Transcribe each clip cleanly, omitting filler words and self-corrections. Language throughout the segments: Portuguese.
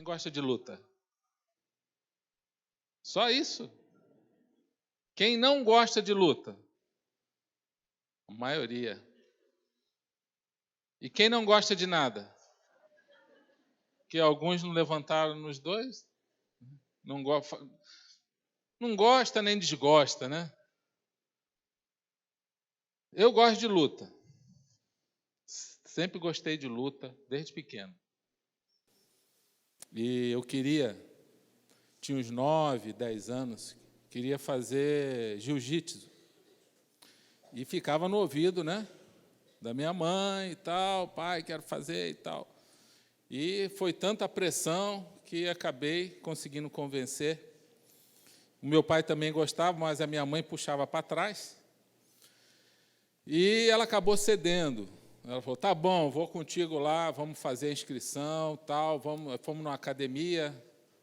gosta de luta? Só isso? Quem não gosta de luta? A maioria. E quem não gosta de nada? Que alguns não levantaram nos dois? Não, não gosta nem desgosta, né? Eu gosto de luta. Sempre gostei de luta, desde pequeno. E eu tinha uns 9, 10 anos, queria fazer jiu-jitsu. E ficava no ouvido, né? Da minha mãe e tal, pai, quero fazer e tal. E foi tanta pressão que acabei conseguindo convencer. O meu pai também gostava, mas a minha mãe puxava para trás. E ela acabou cedendo. Ela falou, tá bom, vou contigo lá, vamos fazer a inscrição, tal. Fomos numa academia,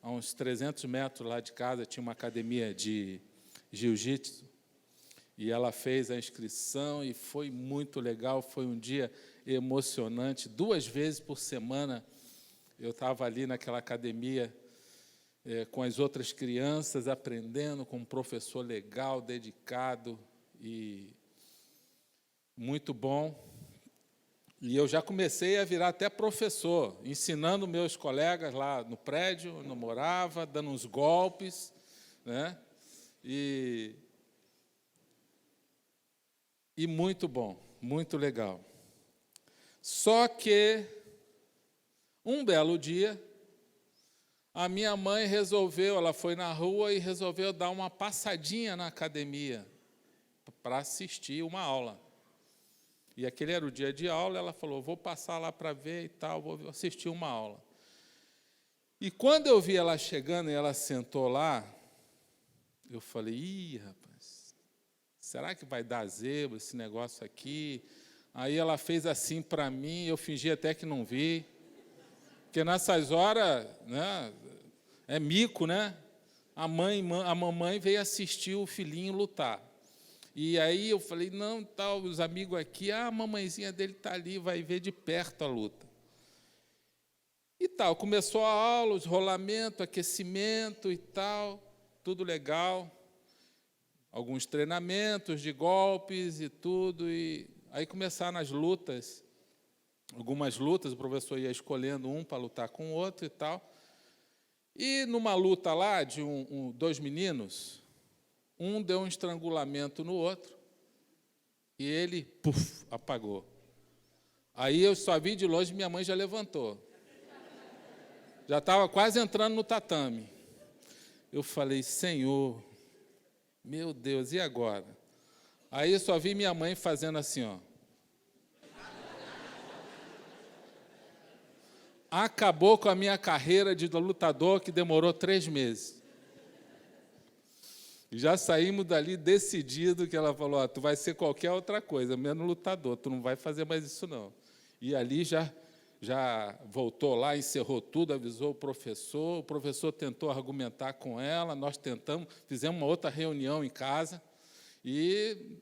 a uns 300 metros lá de casa, tinha uma academia de jiu-jitsu. E ela fez a inscrição e foi muito legal, foi um dia emocionante. 2 vezes por semana eu estava ali naquela academia com as outras crianças, aprendendo com um professor legal, dedicado e muito bom. E eu já comecei a virar até professor, ensinando meus colegas lá no prédio, onde eu morava, dando uns golpes, né? E muito bom, muito legal. Só que, um belo dia, a minha mãe ela foi na rua e resolveu dar uma passadinha na academia para assistir uma aula. E aquele era o dia de aula, ela falou, vou passar lá para ver e tal, vou assistir uma aula. E quando eu vi ela chegando e ela sentou lá, eu falei, ih, rapaz, será que vai dar zebra esse negócio aqui? Aí ela fez assim para mim, eu fingi até que não vi, porque nessas horas, né, é mico, né? A mamãe veio assistir o filhinho lutar. E aí eu falei, não, tal, os amigos aqui, a mamãezinha dele está ali, vai ver de perto a luta. E tal, começou a aula, os rolamentos, aquecimento e tal, tudo legal. Alguns treinamentos de golpes e tudo, e aí começaram as lutas, algumas lutas, o professor ia escolhendo um para lutar com o outro e tal. E numa luta lá de 2 meninos, um deu um estrangulamento no outro e ele, apagou. Aí eu só vi de longe, minha mãe já levantou. Já estava quase entrando no tatame. Eu falei, Senhor, meu Deus, e agora? Aí eu só vi minha mãe fazendo assim, ó. Acabou com a minha carreira de lutador, que demorou 3 meses. Já saímos dali decidido, que ela falou, tu vai ser qualquer outra coisa, menos lutador, tu não vai fazer mais isso não. E ali já voltou lá, encerrou tudo, avisou o professor tentou argumentar com ela, nós tentamos, fizemos uma outra reunião em casa, e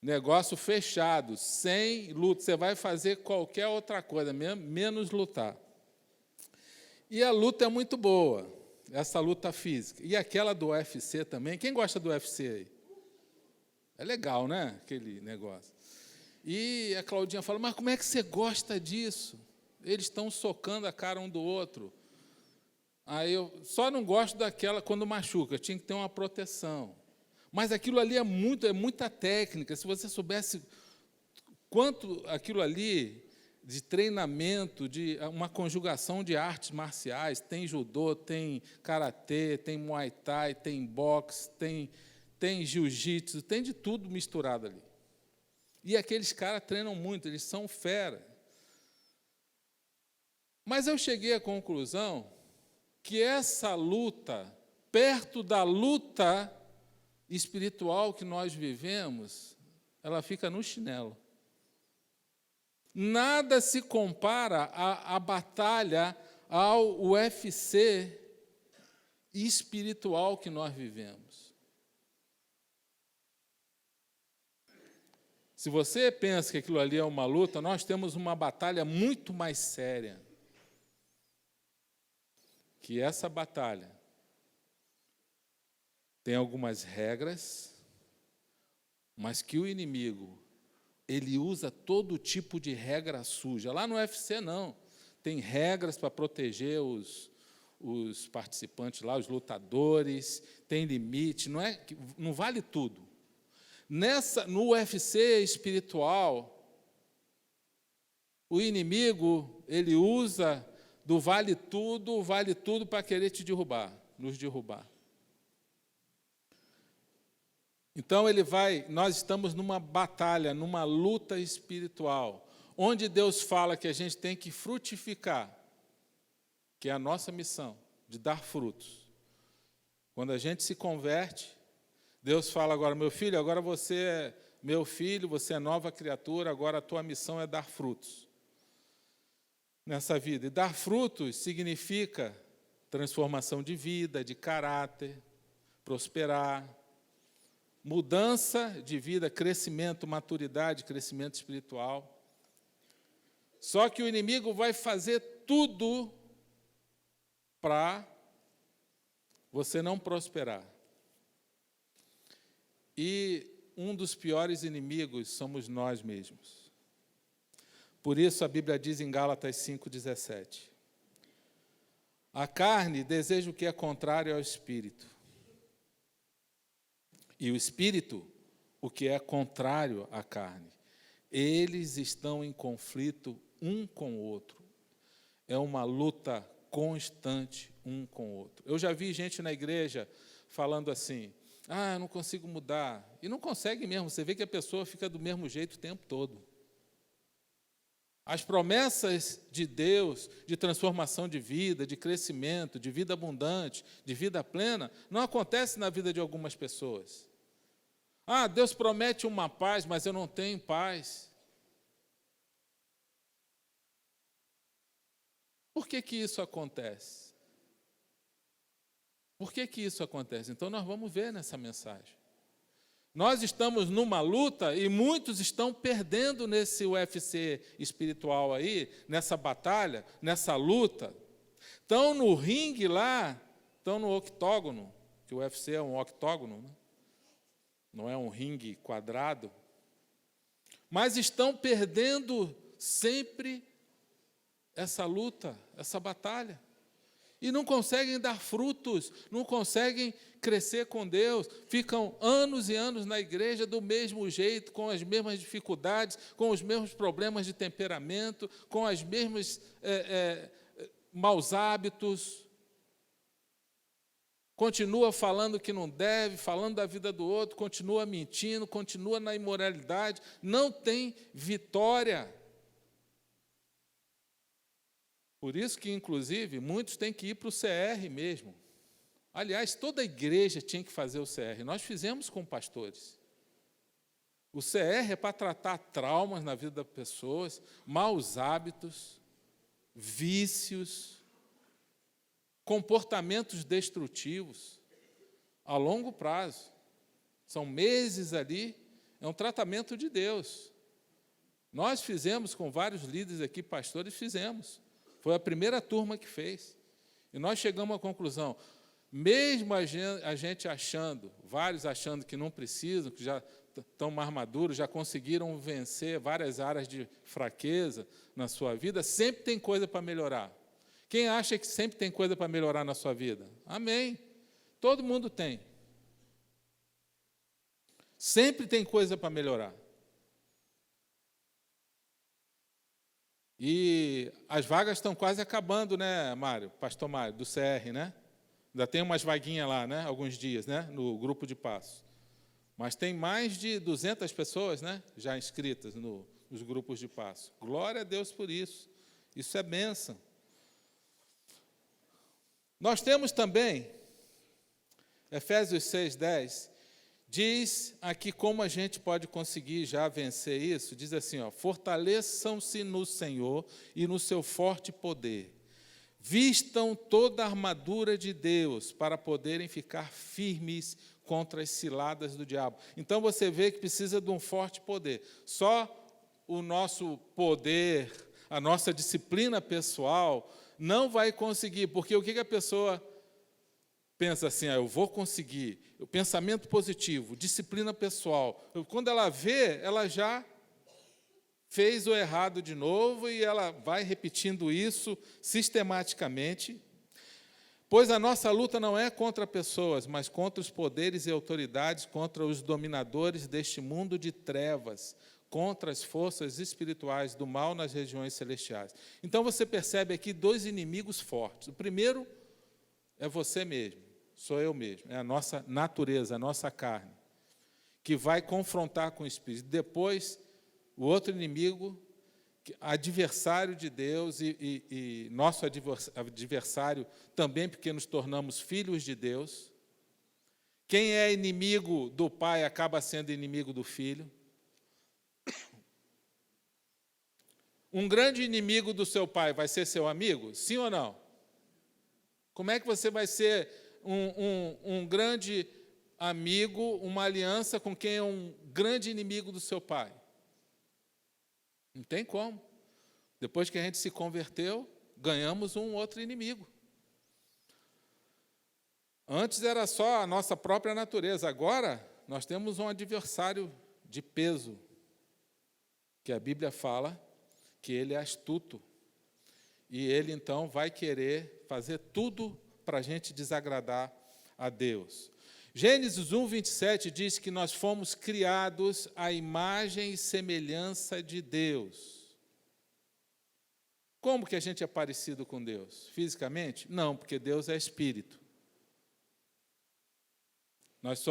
negócio fechado, sem luta, você vai fazer qualquer outra coisa, menos lutar. E a luta é muito boa, essa luta física. E aquela do UFC também, quem gosta do UFC aí? É legal, né, aquele negócio. E a Claudinha fala, mas como é que você gosta disso? Eles estão socando a cara um do outro. Aí eu só não gosto daquela quando machuca, tinha que ter uma proteção. Mas aquilo ali é muita técnica. Se você soubesse quanto aquilo ali de treinamento, de uma conjugação de artes marciais, tem judô, tem karatê, tem muay thai, tem boxe, tem jiu-jitsu, tem de tudo misturado ali. E aqueles caras treinam muito, eles são fera. Mas eu cheguei à conclusão que essa luta, perto da luta espiritual que nós vivemos, ela fica no chinelo. Nada se compara à batalha, ao UFC espiritual que nós vivemos. Se você pensa que aquilo ali é uma luta, nós temos uma batalha muito mais séria. que essa batalha tem algumas regras, mas que o inimigo, ele usa todo tipo de regra suja. Lá no UFC, não. Tem regras para proteger os participantes lá, os lutadores, tem limite, não vale tudo. No UFC espiritual, o inimigo, ele usa do vale tudo para querer te derrubar, nos derrubar. Então nós estamos numa batalha, numa luta espiritual, onde Deus fala que a gente tem que frutificar, que é a nossa missão, de dar frutos. Quando a gente se converte, Deus fala agora, meu filho, agora você é meu filho, você é nova criatura, agora a tua missão é dar frutos nessa vida. E dar frutos significa transformação de vida, de caráter, prosperar, mudança de vida, crescimento, maturidade, crescimento espiritual. Só que o inimigo vai fazer tudo para você não prosperar. E um dos piores inimigos somos nós mesmos. Por isso a Bíblia diz em Gálatas 5,17: a carne deseja o que é contrário ao espírito, e o espírito o que é contrário à carne. Eles estão em conflito um com o outro. É uma luta constante um com o outro. Eu já vi gente na igreja falando assim, eu não consigo mudar. E não consegue mesmo, você vê que a pessoa fica do mesmo jeito o tempo todo. As promessas de Deus, de transformação de vida, de crescimento, de vida abundante, de vida plena, não acontecem na vida de algumas pessoas. Deus promete uma paz, mas eu não tenho paz. Por que isso acontece? Por que isso acontece? Então, nós vamos ver nessa mensagem. Nós estamos numa luta e muitos estão perdendo nesse UFC espiritual aí, nessa batalha, nessa luta. Estão no ringue lá, estão no octógono, que o UFC é um octógono, né? Não é um ringue quadrado. Mas estão perdendo sempre essa luta, essa batalha. E não conseguem dar frutos, não conseguem crescer com Deus, ficam anos e anos na igreja do mesmo jeito, com as mesmas dificuldades, com os mesmos problemas de temperamento, com os mesmos maus hábitos. Continua falando que não deve, falando da vida do outro, continua mentindo, continua na imoralidade, não tem vitória. Por isso que, inclusive, muitos têm que ir para o CR mesmo. Aliás, toda a igreja tinha que fazer o CR. Nós fizemos com pastores. O CR é para tratar traumas na vida das pessoas, maus hábitos, vícios, comportamentos destrutivos, a longo prazo. São meses ali, é um tratamento de Deus. Nós fizemos com vários líderes aqui, pastores, fizemos. Foi a primeira turma que fez. E nós chegamos à conclusão, mesmo a gente achando, vários achando que não precisam, que já estão mais maduros, já conseguiram vencer várias áreas de fraqueza na sua vida, sempre tem coisa para melhorar. Quem acha que sempre tem coisa para melhorar na sua vida? Amém. Todo mundo tem. Sempre tem coisa para melhorar. E as vagas estão quase acabando, né, Mário? Pastor Mário, do CR, né? Ainda tem umas vaguinhas lá, né? Alguns dias, né? No grupo de passo. Mas tem mais de 200 pessoas, né? Já inscritas nos grupos de passo. Glória a Deus por isso. Isso é bênção. Nós temos também, Efésios 6:10, diz aqui como a gente pode conseguir já vencer isso. Diz assim, fortaleçam-se no Senhor e no seu forte poder. Vistam toda a armadura de Deus para poderem ficar firmes contra as ciladas do diabo. Então você vê que precisa de um forte poder. Só o nosso poder, a nossa disciplina pessoal, não vai conseguir, porque o que a pessoa pensa assim, eu vou conseguir, o pensamento positivo, disciplina pessoal, quando ela vê, ela já fez o errado de novo e ela vai repetindo isso sistematicamente, pois a nossa luta não é contra pessoas, mas contra os poderes e autoridades, contra os dominadores deste mundo de trevas, contra as forças espirituais do mal nas regiões celestiais. Então você percebe aqui dois inimigos fortes. O primeiro é você mesmo, sou eu mesmo, é a nossa natureza, a nossa carne, que vai confrontar com o Espírito. Depois, o outro inimigo, adversário de Deus e nosso adversário também, porque nos tornamos filhos de Deus. Quem é inimigo do pai acaba sendo inimigo do filho. Um grande inimigo do seu pai vai ser seu amigo? Sim ou não? Como é que você vai ser um grande amigo, uma aliança com quem é um grande inimigo do seu pai? Não tem como. Depois que a gente se converteu, ganhamos um outro inimigo. Antes era só a nossa própria natureza, agora nós temos um adversário de peso, que a Bíblia fala que ele é astuto, e ele então vai querer fazer tudo para a gente desagradar a Deus. Gênesis 1, 27 diz que nós fomos criados à imagem e semelhança de Deus. Como que a gente é parecido com Deus? Fisicamente? Não, porque Deus é espírito. Nós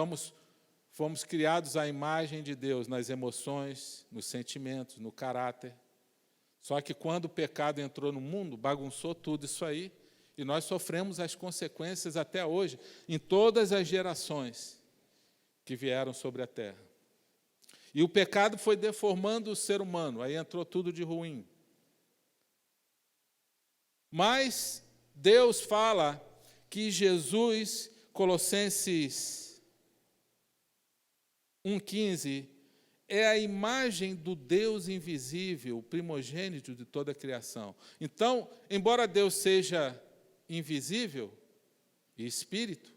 fomos criados à imagem de Deus nas emoções, nos sentimentos, no caráter. Só que quando o pecado entrou no mundo, bagunçou tudo isso aí, e nós sofremos as consequências até hoje, em todas as gerações que vieram sobre a terra. E o pecado foi deformando o ser humano, aí entrou tudo de ruim. Mas Deus fala que Jesus, Colossenses 1,15, é a imagem do Deus invisível, o primogênito de toda a criação. Então, embora Deus seja invisível e espírito,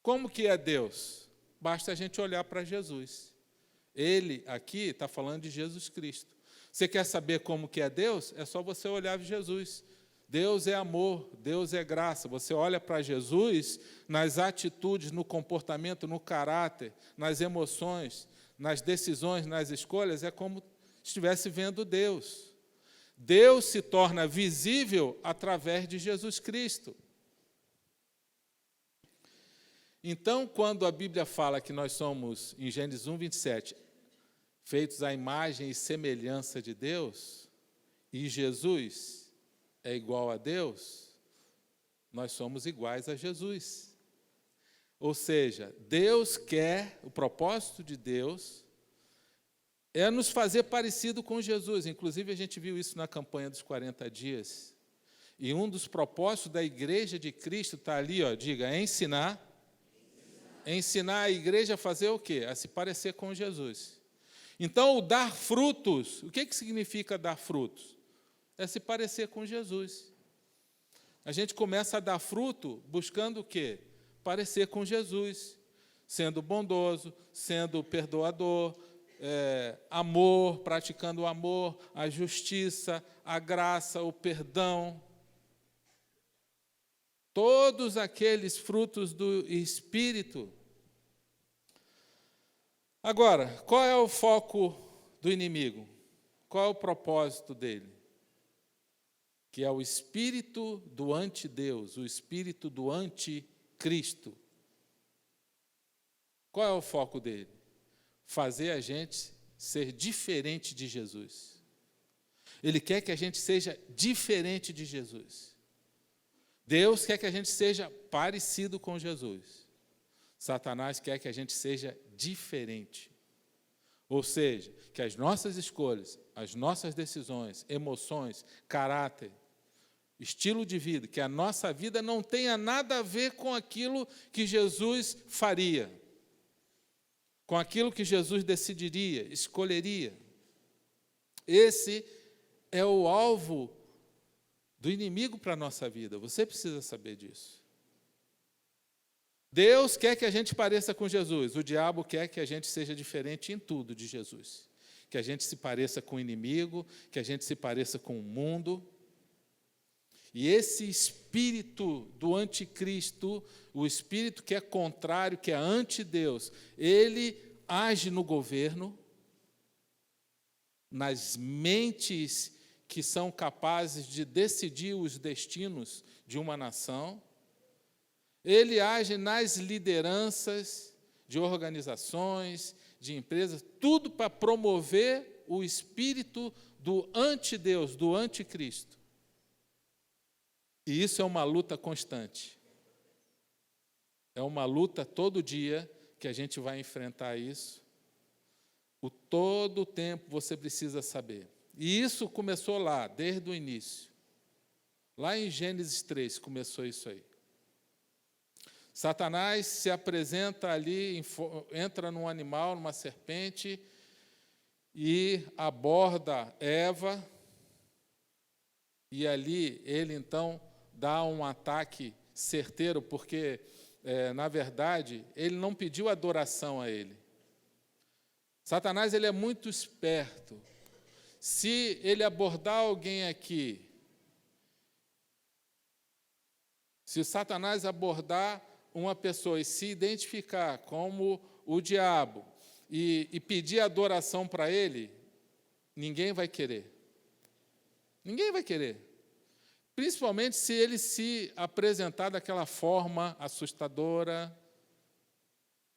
como que é Deus? Basta a gente olhar para Jesus. Ele aqui está falando de Jesus Cristo. Você quer saber como que é Deus? É só você olhar para Jesus. Deus é amor, Deus é graça. Você olha para Jesus nas atitudes, no comportamento, no caráter, nas emoções, nas decisões, nas escolhas, é como se estivesse vendo Deus. Deus se torna visível através de Jesus Cristo. Então, quando a Bíblia fala que nós somos, em Gênesis 1, 27, feitos à imagem e semelhança de Deus, e Jesus é igual a Deus, nós somos iguais a Jesus. Ou seja, Deus quer, o propósito de Deus é nos fazer parecido com Jesus. Inclusive, a gente viu isso na campanha dos 40 dias. E um dos propósitos da Igreja de Cristo está ali, diga, ensinar. Ensinar a igreja a fazer o quê? A se parecer com Jesus. Então, o dar frutos, o que significa dar frutos? É se parecer com Jesus. A gente começa a dar fruto buscando o quê? Parecer com Jesus, sendo bondoso, sendo perdoador, amor, praticando o amor, a justiça, a graça, o perdão. Todos aqueles frutos do Espírito. Agora, qual é o foco do inimigo? Qual é o propósito dele? Que é o espírito do antideus, o espírito do anticristo. Qual é o foco dele? Fazer a gente ser diferente de Jesus. Ele quer que a gente seja diferente de Jesus. Deus quer que a gente seja parecido com Jesus. Satanás quer que a gente seja diferente. Ou seja, que as nossas escolhas, as nossas decisões, emoções, caráter, estilo de vida, que a nossa vida não tenha nada a ver com aquilo que Jesus faria, com aquilo que Jesus decidiria, escolheria. Esse é o alvo do inimigo para a nossa vida. Você precisa saber disso. Deus quer que a gente pareça com Jesus. O diabo quer que a gente seja diferente em tudo de Jesus. Que a gente se pareça com o inimigo, que a gente se pareça com o mundo. E esse espírito do anticristo, o espírito que é contrário, que é anti-Deus, ele age no governo, nas mentes que são capazes de decidir os destinos de uma nação. Ele age nas lideranças de organizações, de empresas, tudo para promover o espírito do anti-Deus, do anticristo. E isso é uma luta constante. É uma luta todo dia que a gente vai enfrentar isso. Todo o tempo você precisa saber. E isso começou lá, desde o início. Lá em Gênesis 3 começou isso aí. Satanás se apresenta ali, entra num animal, numa serpente, e aborda Eva. E ali ele, então, dá um ataque certeiro, porque, na verdade, ele não pediu adoração a ele. Satanás ele é muito esperto. Se ele abordar alguém aqui, se o Satanás abordar uma pessoa e se identificar como o diabo e pedir adoração para ele, ninguém vai querer. Ninguém vai querer. Principalmente se ele se apresentar daquela forma assustadora,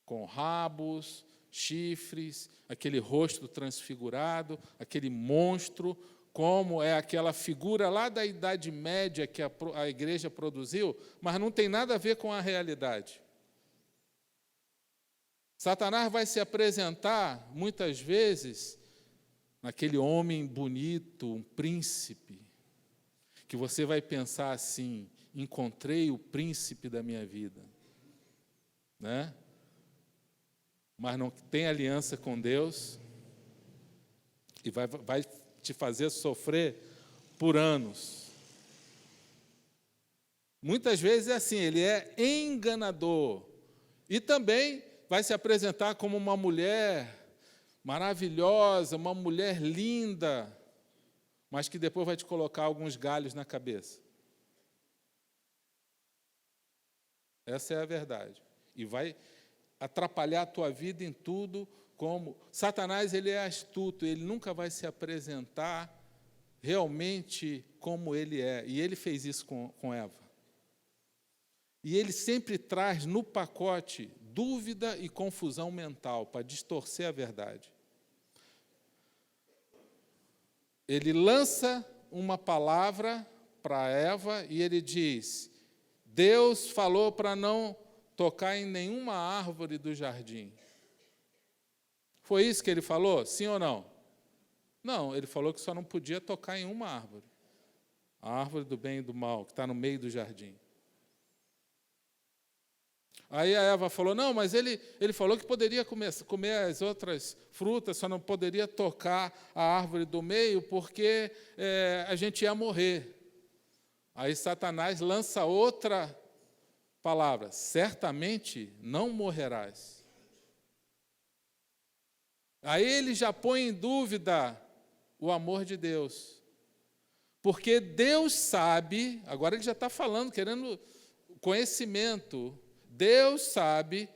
com rabos, chifres, aquele rosto transfigurado, aquele monstro, como é aquela figura lá da Idade Média que a igreja produziu, mas não tem nada a ver com a realidade. Satanás vai se apresentar, muitas vezes, naquele homem bonito, um príncipe, que você vai pensar assim, encontrei o príncipe da minha vida, né? Mas não tem aliança com Deus e vai te fazer sofrer por anos. Muitas vezes é assim, ele é enganador e também vai se apresentar como uma mulher maravilhosa, uma mulher linda, mas que depois vai te colocar alguns galhos na cabeça. Essa é a verdade. E vai atrapalhar a tua vida em tudo, como Satanás, ele é astuto, ele nunca vai se apresentar realmente como ele é. E ele fez isso com Eva. E ele sempre traz no pacote dúvida e confusão mental para distorcer a verdade. Ele lança uma palavra para Eva e ele diz: Deus falou para não tocar em nenhuma árvore do jardim. Foi isso que ele falou? Sim ou não? Não, ele falou que só não podia tocar em uma árvore. A árvore do bem e do mal, que está no meio do jardim. Aí a Eva falou, não, mas ele falou que poderia comer as outras frutas, só não poderia tocar a árvore do meio, porque a gente ia morrer. Aí Satanás lança outra palavra, certamente não morrerás. Aí ele já põe em dúvida o amor de Deus. Porque Deus sabe, agora ele já está falando, querendo conhecimento. Deus sabe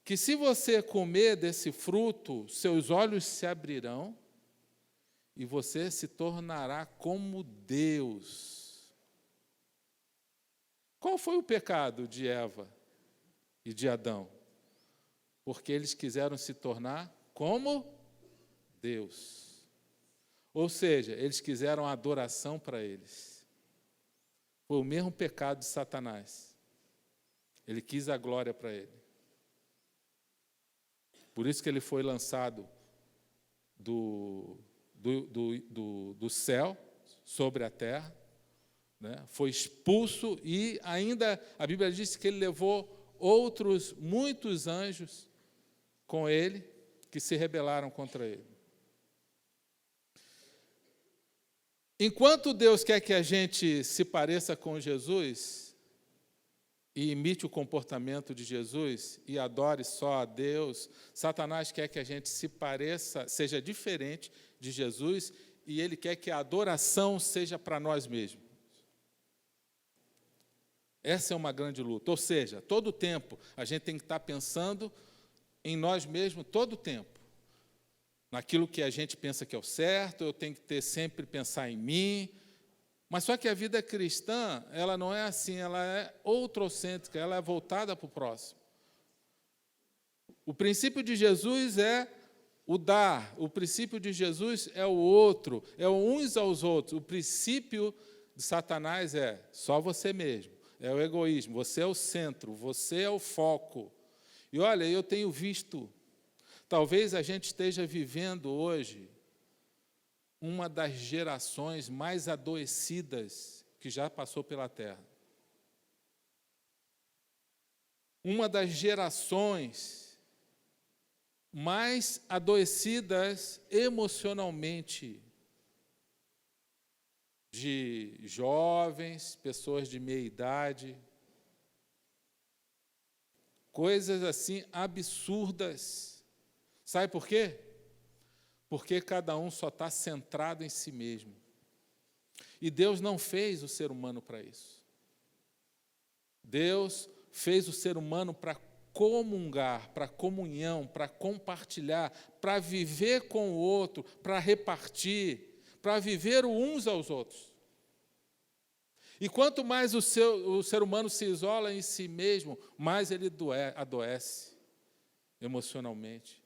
que se você comer desse fruto, seus olhos se abrirão e você se tornará como Deus. Qual foi o pecado de Eva e de Adão? Porque eles quiseram se tornar como Deus. Ou seja, eles quiseram adoração para eles. Foi o mesmo pecado de Satanás. Ele quis a glória para ele. Por isso que ele foi lançado do céu sobre a terra, né? Foi expulso e ainda a Bíblia diz que ele levou muitos anjos com ele, que se rebelaram contra ele. Enquanto Deus quer que a gente se pareça com Jesus e imite o comportamento de Jesus e adore só a Deus, Satanás quer que a gente se pareça, seja diferente de Jesus, e ele quer que a adoração seja para nós mesmos. Essa é uma grande luta. Ou seja, todo o tempo a gente tem que estar pensando em nós mesmos, todo o tempo. Naquilo que a gente pensa que é o certo, eu tenho que sempre pensar em mim. Mas só que a vida cristã, ela não é assim, ela é outrocêntrica, ela é voltada para o próximo. O princípio de Jesus é o dar, o princípio de Jesus é o outro, é o uns aos outros. O princípio de Satanás é só você mesmo, é o egoísmo, você é o centro, você é o foco. E olha, eu tenho visto, talvez a gente esteja vivendo hoje uma das gerações mais adoecidas que já passou pela Terra. Uma das gerações mais adoecidas emocionalmente, de jovens, pessoas de meia idade, coisas assim absurdas. Sabe por quê? Porque cada um só está centrado em si mesmo. E Deus não fez o ser humano para isso. Deus fez o ser humano para comungar, para comunhão, para compartilhar, para viver com o outro, para repartir, para viver uns aos outros. E quanto mais o ser humano se isola em si mesmo, mais ele adoece emocionalmente.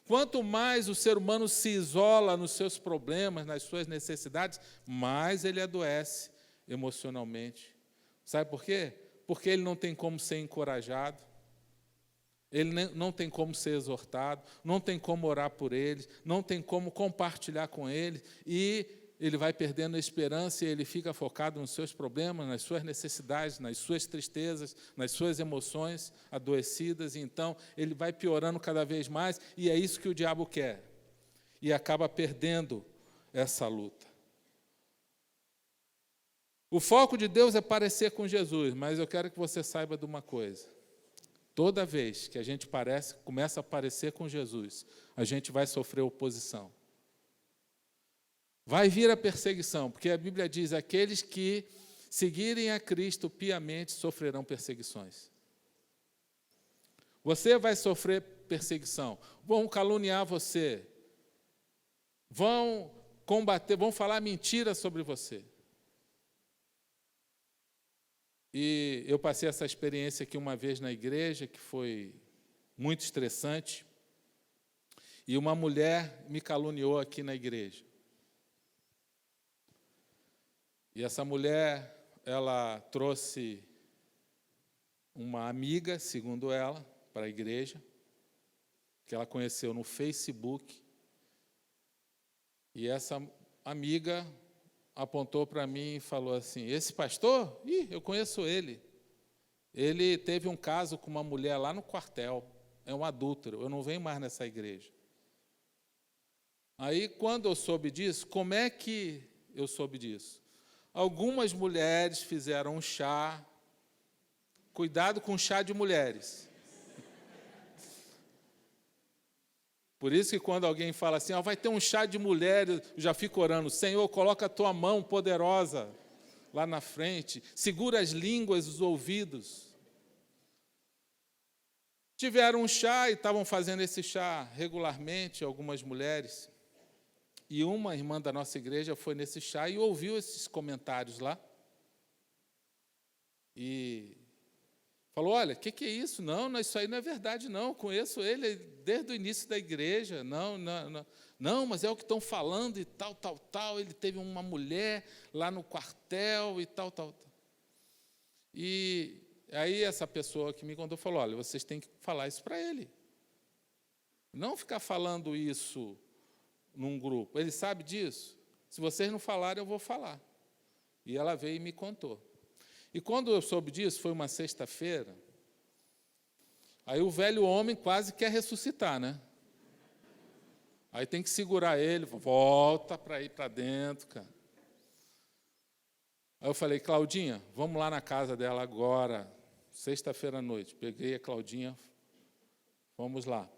Quanto mais o ser humano se isola nos seus problemas, nas suas necessidades, mais ele adoece emocionalmente. Sabe por quê? Porque ele não tem como ser encorajado, ele não tem como ser exortado, não tem como orar por eles, não tem como compartilhar com eles, e ele vai perdendo a esperança e ele fica focado nos seus problemas, nas suas necessidades, nas suas tristezas, nas suas emoções adoecidas, e então ele vai piorando cada vez mais, e é isso que o diabo quer, e acaba perdendo essa luta. O foco de Deus é parecer com Jesus, mas eu quero que você saiba de uma coisa. Toda vez que a gente começa a parecer com Jesus, a gente vai sofrer oposição. Vai vir a perseguição, porque a Bíblia diz: aqueles que seguirem a Cristo piamente sofrerão perseguições. Você vai sofrer perseguição, vão caluniar você, vão combater, vão falar mentira sobre você. E eu passei essa experiência aqui uma vez na igreja, que foi muito estressante, e uma mulher me caluniou aqui na igreja. E essa mulher, ela trouxe uma amiga, segundo ela, para a igreja, que ela conheceu no Facebook, e essa amiga apontou para mim e falou assim: esse pastor? Eu conheço ele. Ele teve um caso com uma mulher lá no quartel, é um adúltero, eu não venho mais nessa igreja. Aí, quando eu soube disso, como é que eu soube disso? Algumas mulheres fizeram um chá, cuidado com chá de mulheres. Por isso que quando alguém fala assim, vai ter um chá de mulheres, eu já fico orando: Senhor, coloca a tua mão poderosa lá na frente, segura as línguas, os ouvidos. Tiveram um chá e estavam fazendo esse chá regularmente, algumas mulheres. E uma irmã da nossa igreja foi nesse chá e ouviu esses comentários lá. E falou: olha, o que é isso? Não, isso aí não é verdade, não. Eu conheço ele desde o início da igreja. Não, mas é o que estão falando e tal. Ele teve uma mulher lá no quartel e tal. E aí essa pessoa que me contou falou: olha, vocês têm que falar isso para ele. Não ficar falando isso num grupo. Ele sabe disso? Se vocês não falarem, eu vou falar. E ela veio e me contou. E quando eu soube disso, foi uma sexta-feira, aí o velho homem quase quer ressuscitar, né? Aí tem que segurar ele, volta para ir para dentro, cara. Aí eu falei, Claudinha, vamos lá na casa dela agora, sexta-feira à noite. Peguei a Claudinha, vamos lá.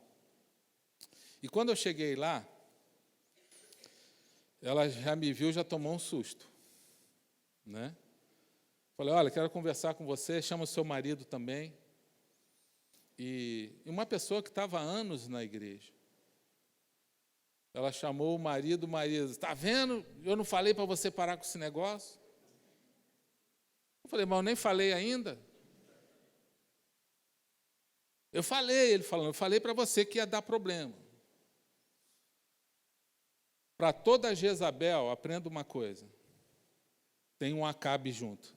E quando eu cheguei lá, ela já me viu, já tomou um susto, né? Falei, olha, quero conversar com você, chama o seu marido também. E uma pessoa que estava há anos na igreja. Ela chamou o marido, está vendo? Eu não falei para você parar com esse negócio? Eu falei, mas eu nem falei ainda. Eu falei, ele falando, eu falei para você que ia dar problema. Para toda Jezabel, aprenda uma coisa. Tem um Acabe junto.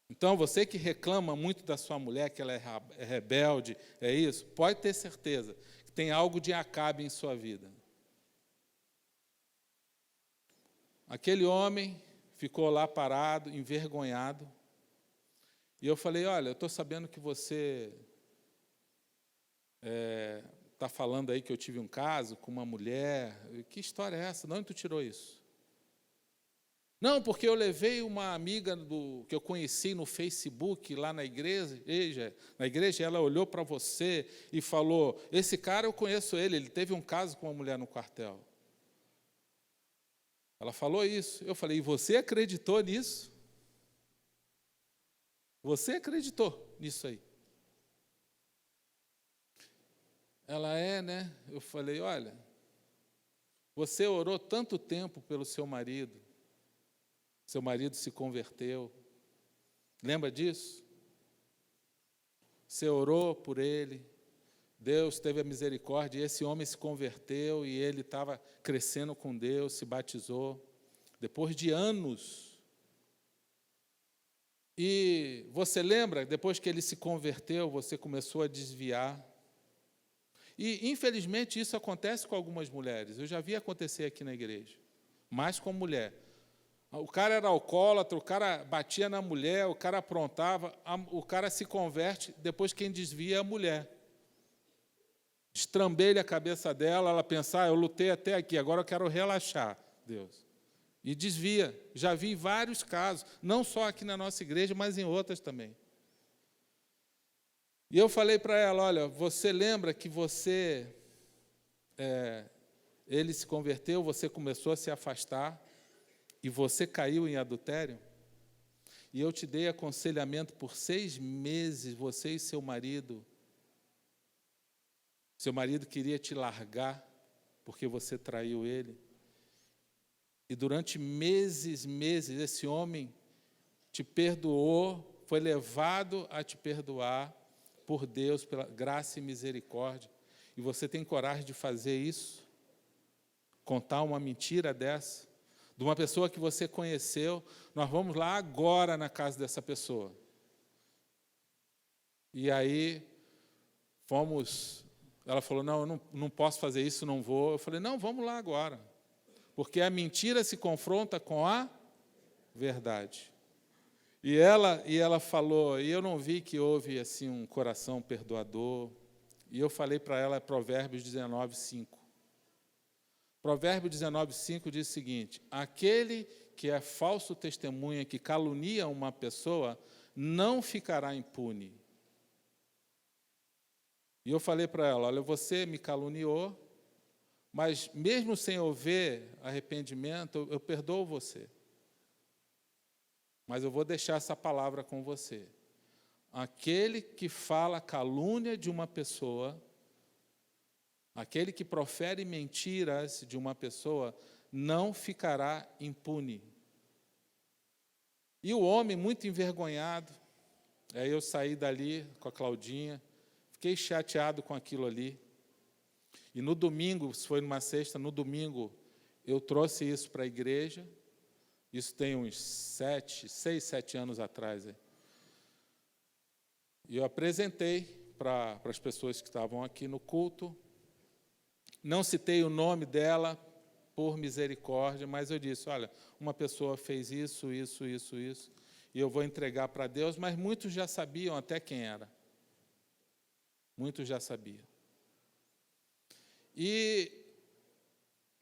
Então, você que reclama muito da sua mulher, que ela é rebelde, é isso, pode ter certeza que tem algo de Acabe em sua vida. Aquele homem ficou lá parado, envergonhado, e eu falei, olha, eu estou sabendo que você está falando aí que eu tive um caso com uma mulher, que história é essa? De onde tu tirou isso? Não, porque eu levei uma amiga que eu conheci no Facebook, lá na igreja, ela olhou para você e falou, esse cara eu conheço ele teve um caso com uma mulher no quartel. Ela falou isso. Eu falei, e você acreditou nisso? Você acreditou nisso aí? Ela né? Eu falei, olha, você orou tanto tempo pelo seu marido se converteu. Lembra disso? Você orou por ele, Deus teve a misericórdia, e esse homem se converteu, e ele estava crescendo com Deus, se batizou, depois de anos. E você lembra, depois que ele se converteu, você começou a desviar. E, infelizmente, isso acontece com algumas mulheres. Eu já vi acontecer aqui na igreja, mais com mulher. O cara era alcoólatra, o cara batia na mulher, o cara aprontava, o cara se converte, depois quem desvia é a mulher. Estrambelha a cabeça dela, ela pensa, eu lutei até aqui, agora eu quero relaxar, Deus. E desvia. Já vi vários casos, não só aqui na nossa igreja, mas em outras também. E eu falei para ela, olha, você lembra que ele se converteu, você começou a se afastar, e você caiu em adultério? E eu te dei aconselhamento por 6 meses, você e seu marido. Seu marido queria te largar, porque você traiu ele. E durante meses, esse homem te perdoou, foi levado a te perdoar por Deus, pela graça e misericórdia. E você tem coragem de fazer isso? Contar uma mentira dessa? De uma pessoa que você conheceu, nós vamos lá agora na casa dessa pessoa. E aí, ela falou, não, eu não posso fazer isso, não vou. Eu falei, não, vamos lá agora. Porque a mentira se confronta com a verdade. E ela falou, e eu não vi que houve assim um coração perdoador. E eu falei para ela Provérbios 19:5. Provérbio 19:5 diz o seguinte, aquele que é falso testemunha, que calunia uma pessoa, não ficará impune. E eu falei para ela, olha, você me caluniou, mas mesmo sem haver arrependimento, eu perdoo você. Mas eu vou deixar essa palavra com você. Aquele que fala calúnia de uma pessoa, aquele que profere mentiras de uma pessoa, não ficará impune. E o homem, muito envergonhado, aí eu saí dali com a Claudinha, fiquei chateado com aquilo ali. E no domingo, se foi numa sexta, no domingo, eu trouxe isso para a igreja, isso tem uns 6, 7 anos atrás. E eu apresentei para as pessoas que estavam aqui no culto. Não citei o nome dela por misericórdia, mas eu disse, olha, uma pessoa fez isso, e eu vou entregar para Deus, mas muitos já sabiam até quem era. Muitos já sabiam. E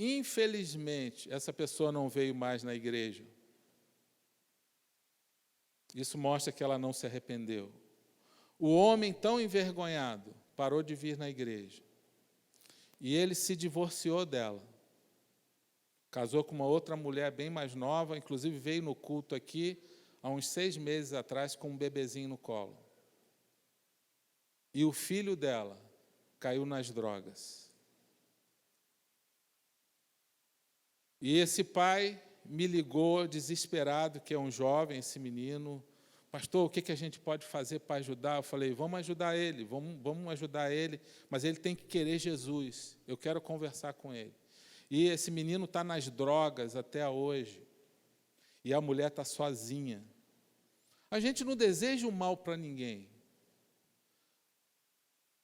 Infelizmente, essa pessoa não veio mais na igreja. Isso mostra que ela não se arrependeu. O homem, tão envergonhado, parou de vir na igreja. E ele se divorciou dela. Casou com uma outra mulher bem mais nova, inclusive veio no culto aqui, há uns 6 meses atrás, com um bebezinho no colo. E o filho dela caiu nas drogas. E esse pai me ligou, desesperado, que é um jovem, esse menino. Pastor, o que a gente pode fazer para ajudar? Eu falei, vamos ajudar ele, vamos ajudar ele, mas ele tem que querer Jesus. Eu quero conversar com ele. E esse menino está nas drogas até hoje. E a mulher está sozinha. A gente não deseja o mal para ninguém.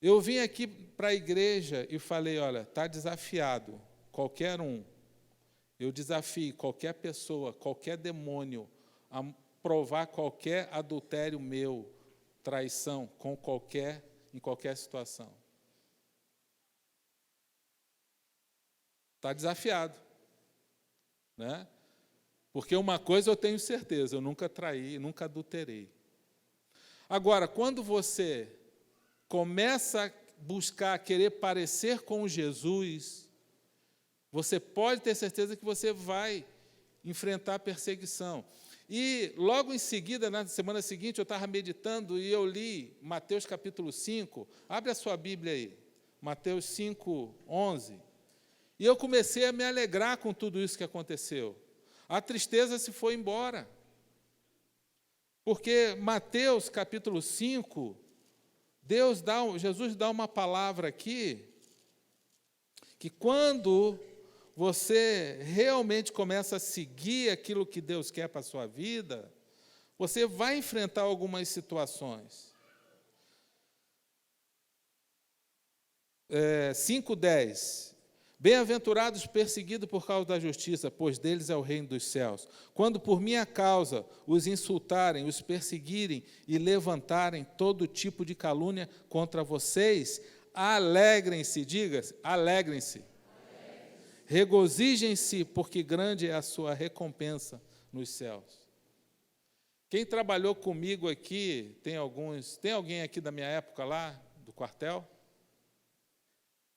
Eu vim aqui para a igreja e falei, olha, está desafiado, qualquer um. Eu desafio qualquer pessoa, qualquer demônio, a provar qualquer adultério meu, traição, em qualquer situação. Está desafiado. Né? Porque uma coisa eu tenho certeza, eu nunca traí, nunca adulterei. Agora, quando você começa a buscar, querer parecer com Jesus, você pode ter certeza que você vai enfrentar perseguição. E logo em seguida, na semana seguinte, eu estava meditando e eu li Mateus capítulo 5, abre a sua Bíblia aí, Mateus 5, 11, e eu comecei a me alegrar com tudo isso que aconteceu. A tristeza se foi embora. Porque Mateus capítulo 5, Jesus dá uma palavra aqui, que quando você realmente começa a seguir aquilo que Deus quer para a sua vida, você vai enfrentar algumas situações. 5:10. Bem-aventurados perseguidos por causa da justiça, pois deles é o reino dos céus. Quando por minha causa os insultarem, os perseguirem e levantarem todo tipo de calúnia contra vocês, alegrem-se, diga, alegrem-se. Regozijem-se, porque grande é a sua recompensa nos céus. Quem trabalhou comigo aqui, tem alguém aqui da minha época lá, do quartel?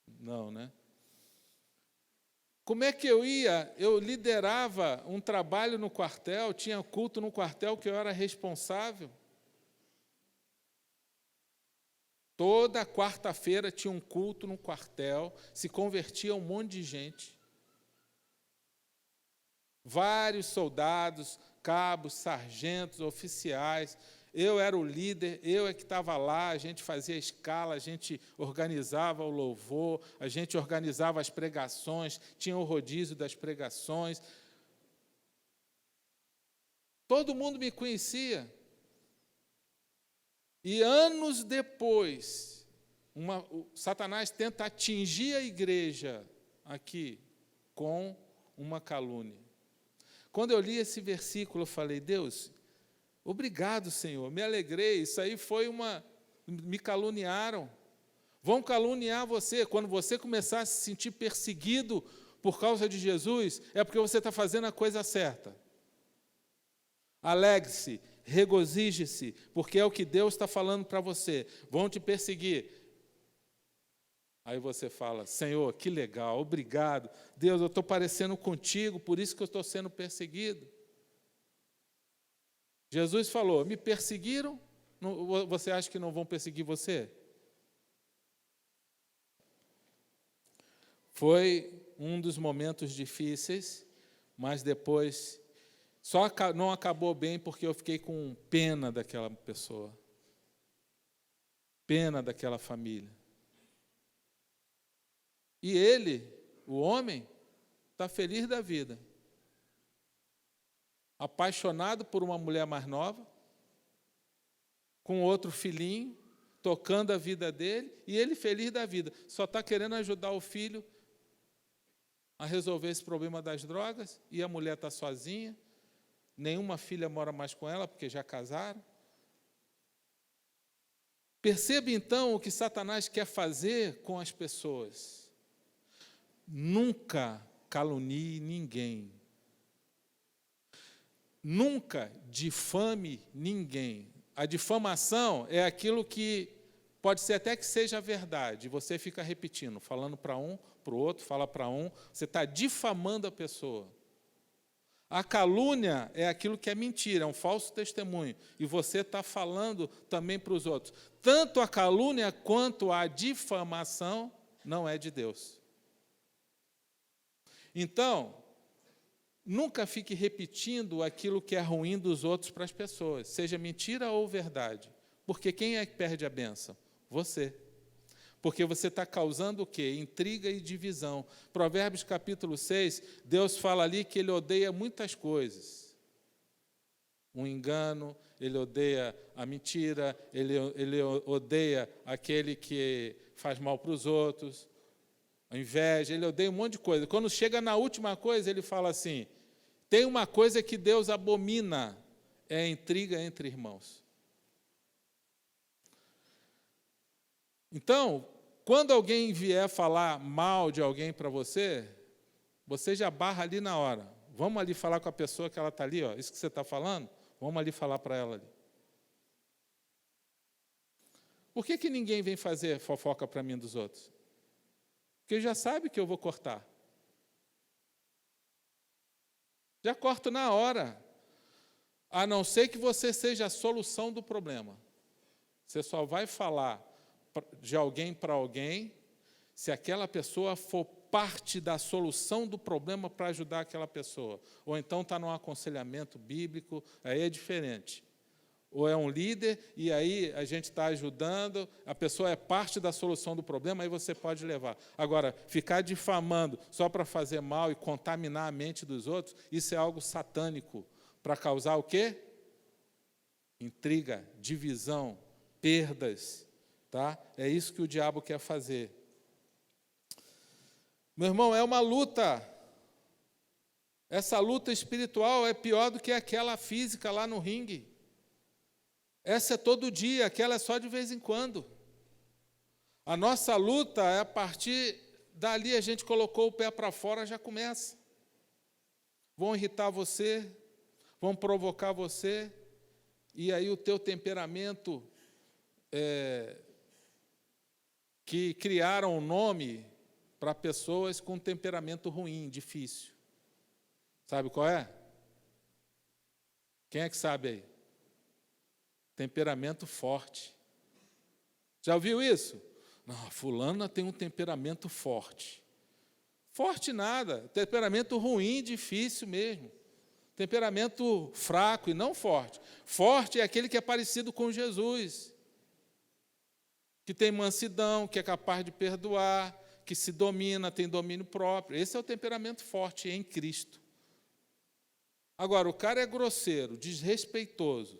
Não, né? Como é que eu ia? Eu liderava um trabalho no quartel, tinha culto no quartel que eu era responsável. Toda quarta-feira tinha um culto no quartel, se convertia um monte de gente. Vários soldados, cabos, sargentos, oficiais. Eu era o líder, eu é que estava lá, a gente fazia a escala, a gente organizava o louvor, a gente organizava as pregações, tinha o rodízio das pregações. Todo mundo me conhecia. E anos depois, Satanás tenta atingir a igreja aqui com uma calúnia. Quando eu li esse versículo, eu falei, Deus, obrigado, Senhor, me alegrei, isso aí me caluniaram. Vão caluniar você. Quando você começar a se sentir perseguido por causa de Jesus, é porque você está fazendo a coisa certa. Alegre-se, regozije-se, porque é o que Deus está falando para você. Vão te perseguir. Aí você fala, Senhor, que legal, obrigado. Deus, eu estou parecendo contigo, por isso que eu estou sendo perseguido. Jesus falou, me perseguiram? Você acha que não vão perseguir você? Foi um dos momentos difíceis, mas depois só não acabou bem porque eu fiquei com pena daquela pessoa, pena daquela família. E ele, o homem, está feliz da vida, apaixonado por uma mulher mais nova, com outro filhinho, tocando a vida dele, e ele feliz da vida, só está querendo ajudar o filho a resolver esse problema das drogas, e a mulher está sozinha, nenhuma filha mora mais com ela, porque já casaram. Perceba então o que Satanás quer fazer com as pessoas. Nunca calunie ninguém. Nunca difame ninguém. A difamação é aquilo que pode ser até que seja verdade. Você fica repetindo, falando para um, para o outro, fala para um. Você está difamando a pessoa. A calúnia é aquilo que é mentira, é um falso testemunho. E você está falando também para os outros. Tanto a calúnia quanto a difamação não é de Deus. Então, nunca fique repetindo aquilo que é ruim dos outros para as pessoas, seja mentira ou verdade. Porque quem é que perde a bênção? Você. Porque você está causando o quê? Intriga e divisão. Provérbios capítulo 6, Deus fala ali que Ele odeia muitas coisas. O engano, Ele odeia a mentira, Ele odeia aquele que faz mal para os outros, a inveja, Ele odeia um monte de coisa. Quando chega na última coisa, Ele fala assim, tem uma coisa que Deus abomina, é a intriga entre irmãos. Então, quando alguém vier falar mal de alguém para você, você já barra ali na hora. Vamos ali falar com a pessoa que ela está ali, ó, isso que você está falando, vamos ali falar para ela ali. Por que ninguém vem fazer fofoca para mim dos outros? Porque já sabe que eu vou cortar. Já corto na hora. A não ser que você seja a solução do problema. Você só vai falar de alguém para alguém se aquela pessoa for parte da solução do problema para ajudar aquela pessoa. Ou então está num aconselhamento bíblico, aí é diferente. Ou é um líder e aí a gente está ajudando, a pessoa é parte da solução do problema, aí você pode levar. Agora, ficar difamando só para fazer mal e contaminar a mente dos outros, isso é algo satânico, para causar o quê? Intriga, divisão, perdas. Tá? É isso que o diabo quer fazer. Meu irmão, é uma luta. Essa luta espiritual é pior do que aquela física lá no ringue. Essa é todo dia, aquela é só de vez em quando. A nossa luta é a partir dali, a gente colocou o pé para fora, já começa. Vão irritar você, vão provocar você, e aí o teu temperamento que criaram um nome para pessoas com temperamento ruim, difícil. Sabe qual é? Quem é que sabe aí? Temperamento forte. Já ouviu isso? Não, fulana tem um temperamento forte. Forte nada, temperamento ruim, difícil mesmo. Temperamento fraco e não forte. Forte é aquele que é parecido com Jesus, que tem mansidão, que é capaz de perdoar, que se domina, tem domínio próprio. Esse é o temperamento forte em Cristo. Agora, o cara é grosseiro, desrespeitoso,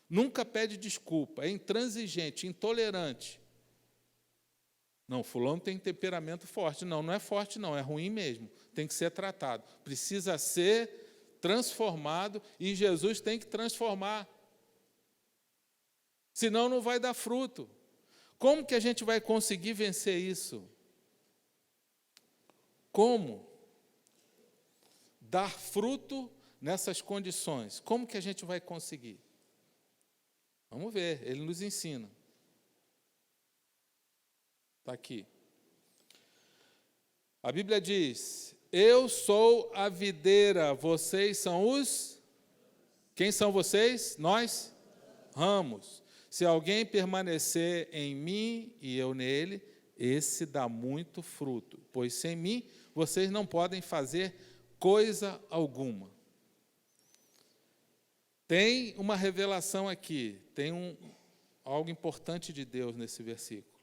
nunca pede desculpa, é intransigente, intolerante. Não, fulano tem temperamento forte. Não, não é forte não, é ruim mesmo. Tem que ser tratado. Precisa ser transformado e Jesus tem que transformar. Senão não vai dar fruto. Como que a gente vai conseguir vencer isso? Como dar fruto nessas condições? Como que a gente vai conseguir? Vamos ver, ele nos ensina. Está aqui. A Bíblia diz, eu sou a videira, vocês são os... Quem são vocês? Nós? Ramos. Se alguém permanecer em mim e eu nele, esse dá muito fruto, pois sem mim vocês não podem fazer coisa alguma. Tem uma revelação aqui, tem algo importante de Deus nesse versículo.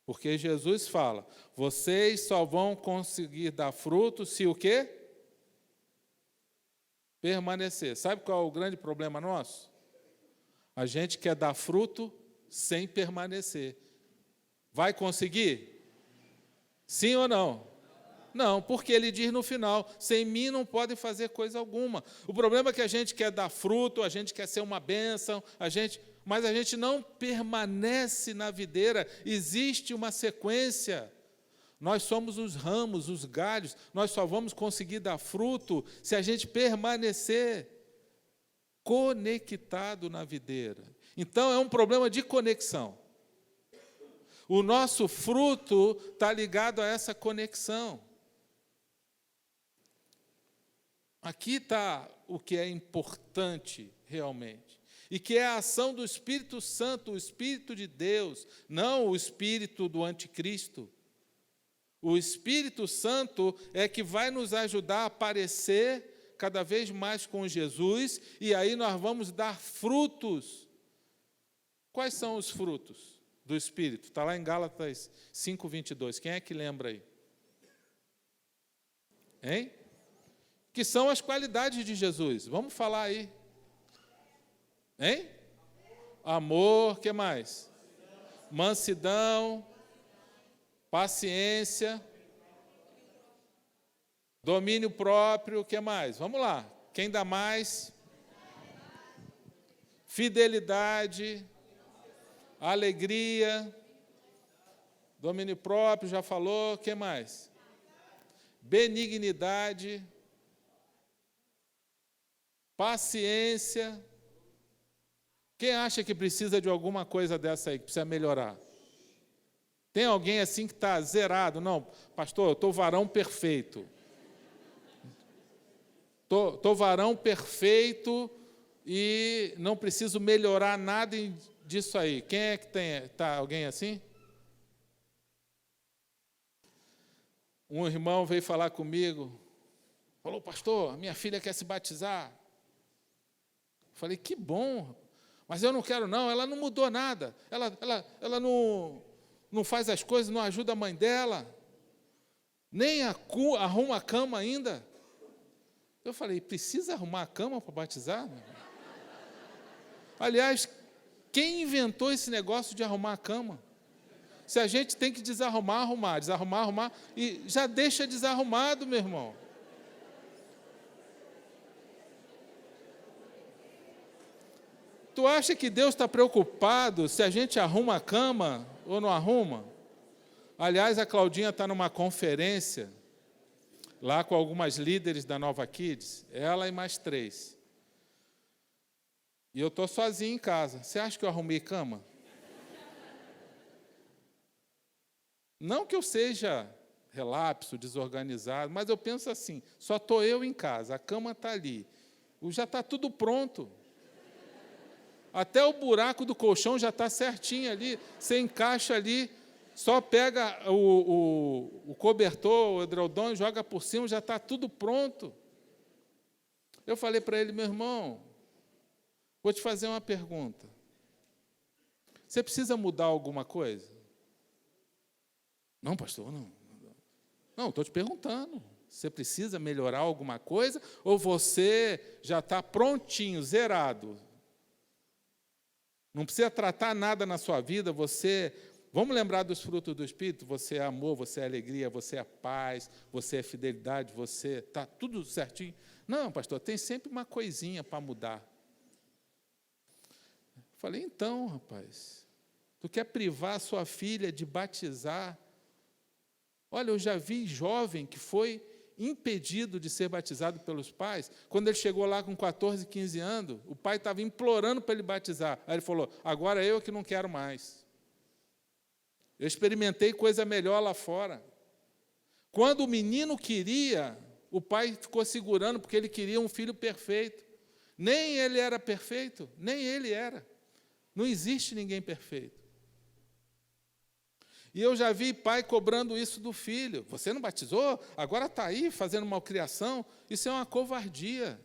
Porque Jesus fala, vocês só vão conseguir dar fruto se o quê? Permanecer. Sabe qual é o grande problema nosso? A gente quer dar fruto sem permanecer. Vai conseguir? Sim ou não? Não, porque ele diz no final, sem mim não podem fazer coisa alguma. O problema é que a gente quer dar fruto, a gente quer ser uma bênção, mas a gente não permanece na videira. Existe uma sequência. Nós somos os ramos, os galhos, nós só vamos conseguir dar fruto se a gente permanecer conectado na videira. Então, é um problema de conexão. O nosso fruto está ligado a essa conexão. Aqui está o que é importante realmente. E que é a ação do Espírito Santo, o Espírito de Deus, não o Espírito do Anticristo. O Espírito Santo é que vai nos ajudar a parecer cada vez mais com Jesus, e aí nós vamos dar frutos. Quais são os frutos do Espírito? Está lá em Gálatas 5:22. Quem é que lembra aí? Hein? Que são as qualidades de Jesus. Vamos falar aí. Hein? Amor, o que mais? Mansidão, paciência, domínio próprio, o que mais? Vamos lá. Quem dá mais? Fidelidade, alegria, domínio próprio, já falou, o que mais? Benignidade, paciência. Quem acha que precisa de alguma coisa dessa aí, que precisa melhorar? Tem alguém assim que está zerado? Não, pastor, eu estou varão perfeito. Estou varão perfeito e não preciso melhorar nada disso aí. Quem é que tem? Tá, alguém assim? Um irmão veio falar comigo, falou, pastor, minha filha quer se batizar. Falei, que bom, mas eu não quero não, ela não mudou nada, ela não faz as coisas, não ajuda a mãe dela, nem arruma a cama ainda. Eu falei, precisa arrumar a cama para batizar? Aliás, quem inventou esse negócio de arrumar a cama? Se a gente tem que desarrumar, arrumar, e já deixa desarrumado, meu irmão. Tu acha que Deus está preocupado se a gente arruma a cama ou não arruma? Aliás, a Claudinha está numa conferência, lá com algumas líderes da Nova Kids, ela e mais 3. E eu estou sozinho em casa. Você acha que eu arrumei cama? Não que eu seja relapso, desorganizado, mas eu penso assim, só estou eu em casa, a cama está ali, já está tudo pronto. Até o buraco do colchão já está certinho ali, você encaixa ali, só pega o cobertor, o edredom, joga por cima, já está tudo pronto. Eu falei para ele, meu irmão, vou te fazer uma pergunta. Você precisa mudar alguma coisa? Não, pastor, não. Não, estou te perguntando. Você precisa melhorar alguma coisa ou você já está prontinho, zerado? Não precisa tratar nada na sua vida, vamos lembrar dos frutos do Espírito, você é amor, você é alegria, você é paz, você é fidelidade, você está tudo certinho. Não, pastor, tem sempre uma coisinha para mudar. Falei, então, rapaz, tu quer privar a sua filha de batizar? Olha, eu já vi jovem que foi impedido de ser batizado pelos pais. Quando ele chegou lá com 14, 15 anos, o pai estava implorando para ele batizar. Aí ele falou, agora eu que não quero mais. Eu experimentei coisa melhor lá fora. Quando o menino queria, o pai ficou segurando, porque ele queria um filho perfeito. Nem ele era perfeito, nem ele era. Não existe ninguém perfeito. E eu já vi pai cobrando isso do filho. Você não batizou? Agora está aí fazendo malcriação. Isso é uma covardia.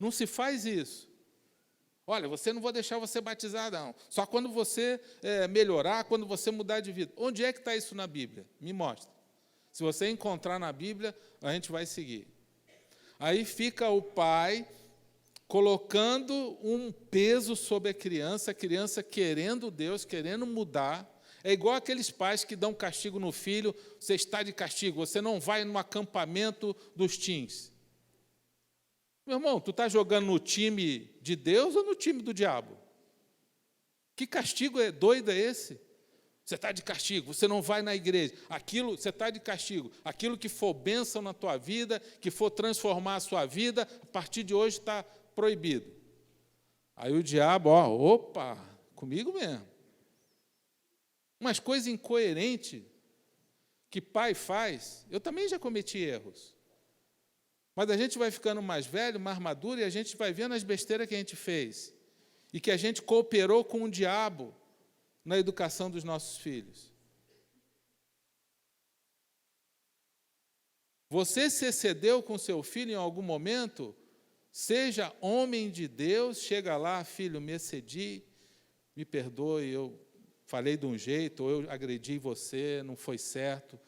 Não se faz isso. Olha, você não vou deixar você batizar, não. Só quando você melhorar, quando você mudar de vida. Onde é que está isso na Bíblia? Me mostra. Se você encontrar na Bíblia, a gente vai seguir. Aí fica o pai colocando um peso sobre a criança querendo Deus, querendo mudar. É igual aqueles pais que dão castigo no filho, você está de castigo, você não vai no acampamento dos teens. Meu irmão, tu está jogando no time de Deus ou no time do diabo? Que castigo doido é esse? Você está de castigo, você não vai na igreja. Aquilo, você está de castigo. Aquilo que for bênção na tua vida, que for transformar a sua vida, a partir de hoje está proibido. Aí o diabo, opa, comigo mesmo. Umas coisas incoerentes que pai faz, eu também já cometi erros. Mas a gente vai ficando mais velho, mais maduro, e a gente vai vendo as besteiras que a gente fez. E que a gente cooperou com o diabo na educação dos nossos filhos. Você se excedeu com seu filho em algum momento? Seja homem de Deus, chega lá, filho, me excedi, me perdoe, eu falei de um jeito, ou eu agredi você, não foi certo.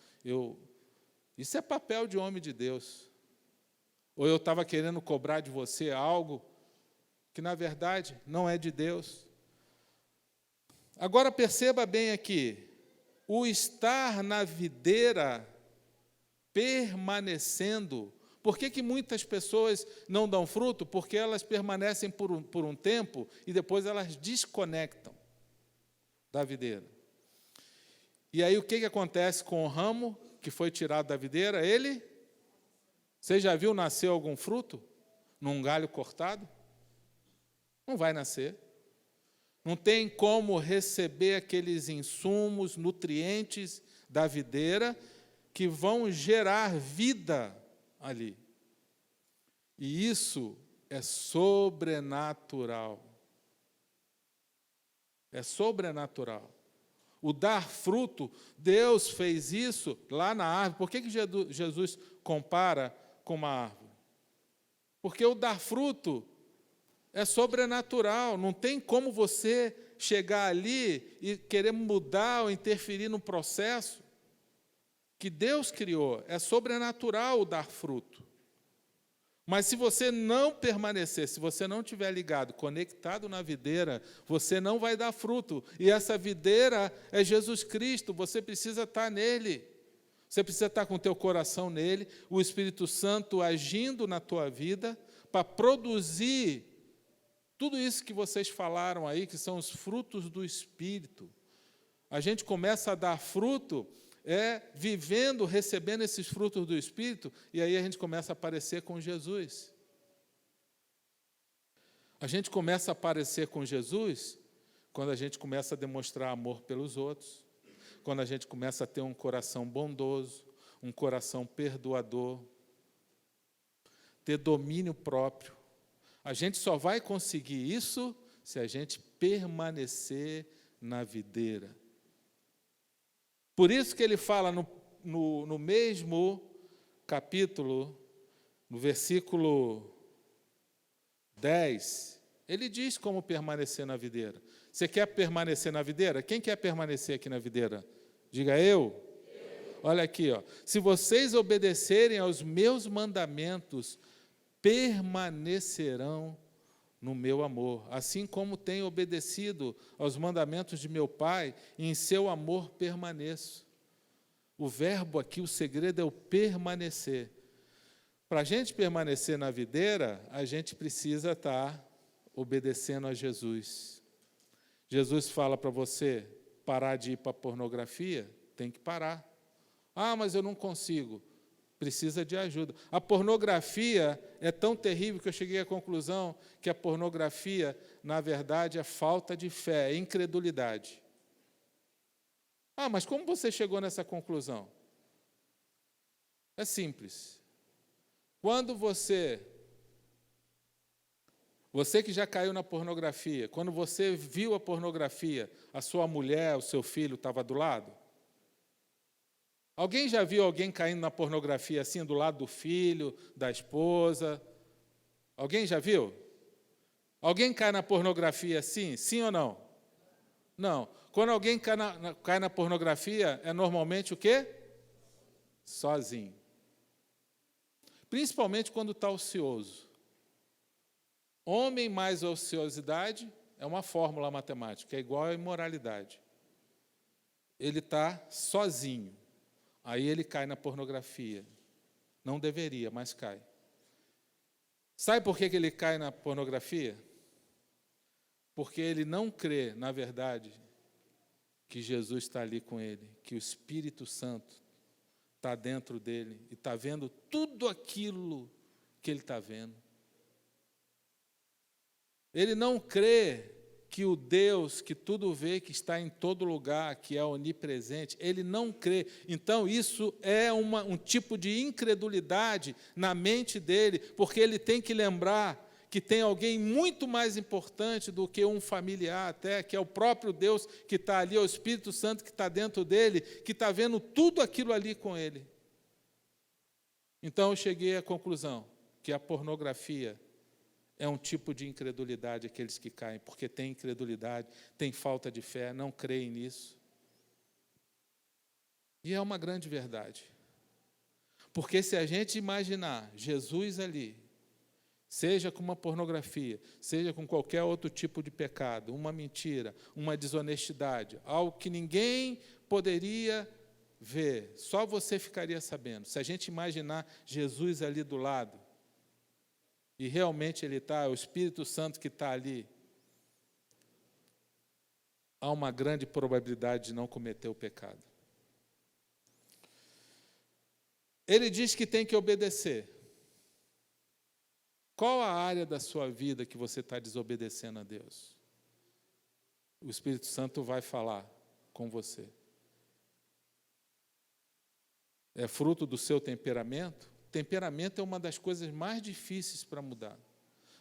Isso é papel de homem de Deus. Ou eu estava querendo cobrar de você algo que, na verdade, não é de Deus. Agora, perceba bem aqui, o estar na videira permanecendo. Por que muitas pessoas não dão fruto? Porque elas permanecem por um tempo e depois elas desconectam da videira. E aí o que acontece com o ramo que foi tirado da videira? Você já viu nascer algum fruto num galho cortado? Não vai nascer. Não tem como receber aqueles insumos, nutrientes da videira que vão gerar vida ali. E isso é sobrenatural. É sobrenatural. O dar fruto, Deus fez isso lá na árvore. Por que Jesus compara com uma árvore? Porque o dar fruto é sobrenatural. Não tem como você chegar ali e querer mudar ou interferir no processo que Deus criou. É sobrenatural o dar fruto. Mas se você não permanecer, se você não estiver ligado, conectado na videira, você não vai dar fruto. E essa videira é Jesus Cristo, você precisa estar nele. Você precisa estar com o teu coração nele, o Espírito Santo agindo na tua vida para produzir tudo isso que vocês falaram aí, que são os frutos do Espírito. A gente começa a dar fruto vivendo, recebendo esses frutos do Espírito, e aí a gente começa a parecer com Jesus. A gente começa a parecer com Jesus quando a gente começa a demonstrar amor pelos outros, quando a gente começa a ter um coração bondoso, um coração perdoador, ter domínio próprio. A gente só vai conseguir isso se a gente permanecer na videira. Por isso que ele fala no mesmo capítulo, no versículo 10, ele diz como permanecer na videira. Você quer permanecer na videira? Quem quer permanecer aqui na videira? Diga eu. Olha aqui, se vocês obedecerem aos meus mandamentos, permanecerão no meu amor, assim como tenho obedecido aos mandamentos de meu Pai, e em seu amor permaneço. O verbo aqui, o segredo é o permanecer. Para a gente permanecer na videira, a gente precisa estar obedecendo a Jesus. Jesus fala para você parar de ir para a pornografia, tem que parar. Ah, mas eu não consigo. Precisa de ajuda. A pornografia é tão terrível que eu cheguei à conclusão que a pornografia, na verdade, é falta de fé, é incredulidade. Ah, mas como você chegou nessa conclusão? É simples. Quando você que já caiu na pornografia, quando você viu a pornografia, a sua mulher, o seu filho estava do lado? Alguém já viu alguém caindo na pornografia assim, do lado do filho, da esposa? Alguém já viu? Alguém cai na pornografia assim, sim ou não? Não. Quando alguém cai na pornografia, é normalmente o quê? Sozinho. Principalmente quando está ocioso. Homem mais ociosidade é uma fórmula matemática, é igual à imoralidade. Ele está sozinho. Aí ele cai na pornografia. Não deveria, mas cai. Sabe por que ele cai na pornografia? Porque ele não crê, na verdade, que Jesus está ali com ele, que o Espírito Santo está dentro dele e está vendo tudo aquilo que ele está vendo. Ele não crê que o Deus que tudo vê, que está em todo lugar, que é onipresente, ele não crê. Então, isso é um tipo de incredulidade na mente dele, porque ele tem que lembrar que tem alguém muito mais importante do que um familiar até, que é o próprio Deus que está ali, é o Espírito Santo que está dentro dele, que está vendo tudo aquilo ali com ele. Então, eu cheguei à conclusão que a pornografia é um tipo de incredulidade, aqueles que caem, porque tem incredulidade, tem falta de fé, não creem nisso. E é uma grande verdade. Porque se a gente imaginar Jesus ali, seja com uma pornografia, seja com qualquer outro tipo de pecado, uma mentira, uma desonestidade, algo que ninguém poderia ver, só você ficaria sabendo. Se a gente imaginar Jesus ali do lado, e realmente ele está, é o Espírito Santo que está ali, há uma grande probabilidade de não cometer o pecado. Ele diz que tem que obedecer. Qual a área da sua vida que você está desobedecendo a Deus? O Espírito Santo vai falar com você. É fruto do seu temperamento? Temperamento é uma das coisas mais difíceis para mudar.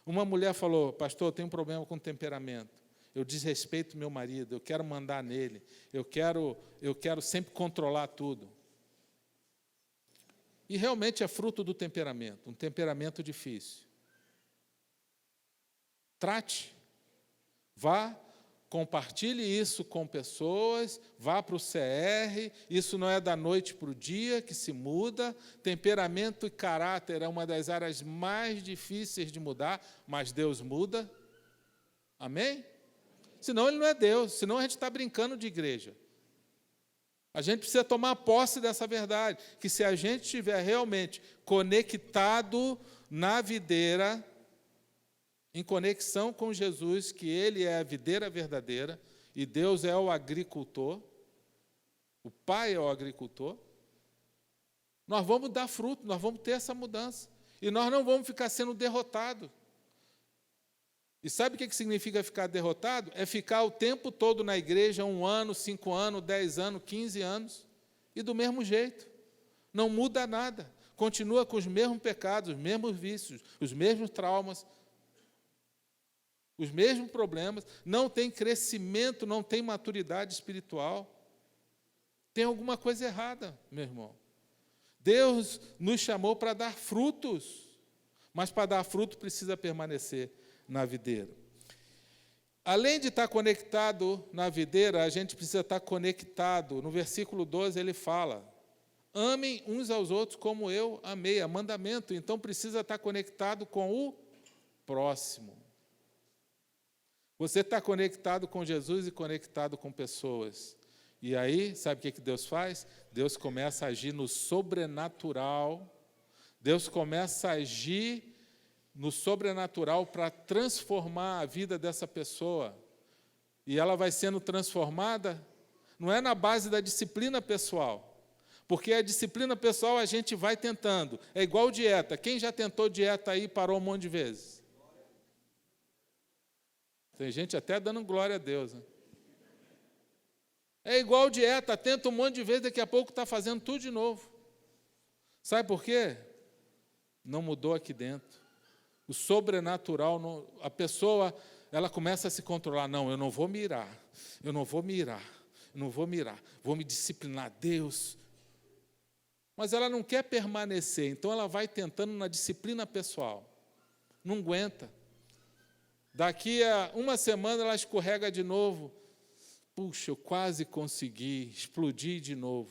Uma mulher falou: pastor, eu tenho um problema com temperamento. Eu desrespeito meu marido, eu quero mandar nele, eu quero sempre controlar tudo. E realmente é fruto do temperamento, um temperamento difícil. Trate, vá, compartilhe isso com pessoas, vá para o CR, isso não é da noite para o dia que se muda. Temperamento e caráter é uma das áreas mais difíceis de mudar, mas Deus muda. Amém? Senão ele não é Deus, senão a gente está brincando de igreja. A gente precisa tomar posse dessa verdade, que se a gente estiver realmente conectado na videira, em conexão com Jesus, que Ele é a videira verdadeira, e Deus é o agricultor, o Pai é o agricultor, nós vamos dar fruto, nós vamos ter essa mudança, e nós não vamos ficar sendo derrotados. E sabe o que significa ficar derrotado? É ficar o tempo todo na igreja, 1 ano, 5 anos, 10 anos, 15 anos, e do mesmo jeito, não muda nada, continua com os mesmos pecados, os mesmos vícios, os mesmos traumas, os mesmos problemas, não tem crescimento, não tem maturidade espiritual. Tem alguma coisa errada, meu irmão. Deus nos chamou para dar frutos, mas para dar fruto precisa permanecer na videira. Além de estar conectado na videira, a gente precisa estar conectado. No versículo 12 ele fala: amem uns aos outros como eu amei, é mandamento. Então precisa estar conectado com o próximo. Você está conectado com Jesus e conectado com pessoas. E aí, sabe o que Deus faz? Deus começa a agir no sobrenatural. Deus começa a agir no sobrenatural para transformar a vida dessa pessoa. E ela vai sendo transformada, não é na base da disciplina pessoal. Porque a disciplina pessoal a gente vai tentando. É igual dieta. Quem já tentou dieta aí e parou um monte de vezes? Tem gente até dando glória a Deus, né? É igual dieta, tenta um monte de vezes, daqui a pouco está fazendo tudo de novo. Sabe por quê? Não mudou aqui dentro. O sobrenatural, a pessoa, ela começa a se controlar. Não, eu não vou mirar, vou me disciplinar, Deus. Mas ela não quer permanecer, então ela vai tentando na disciplina pessoal. Não aguenta. Daqui a uma semana ela escorrega de novo. Puxa, eu quase consegui, explodi de novo.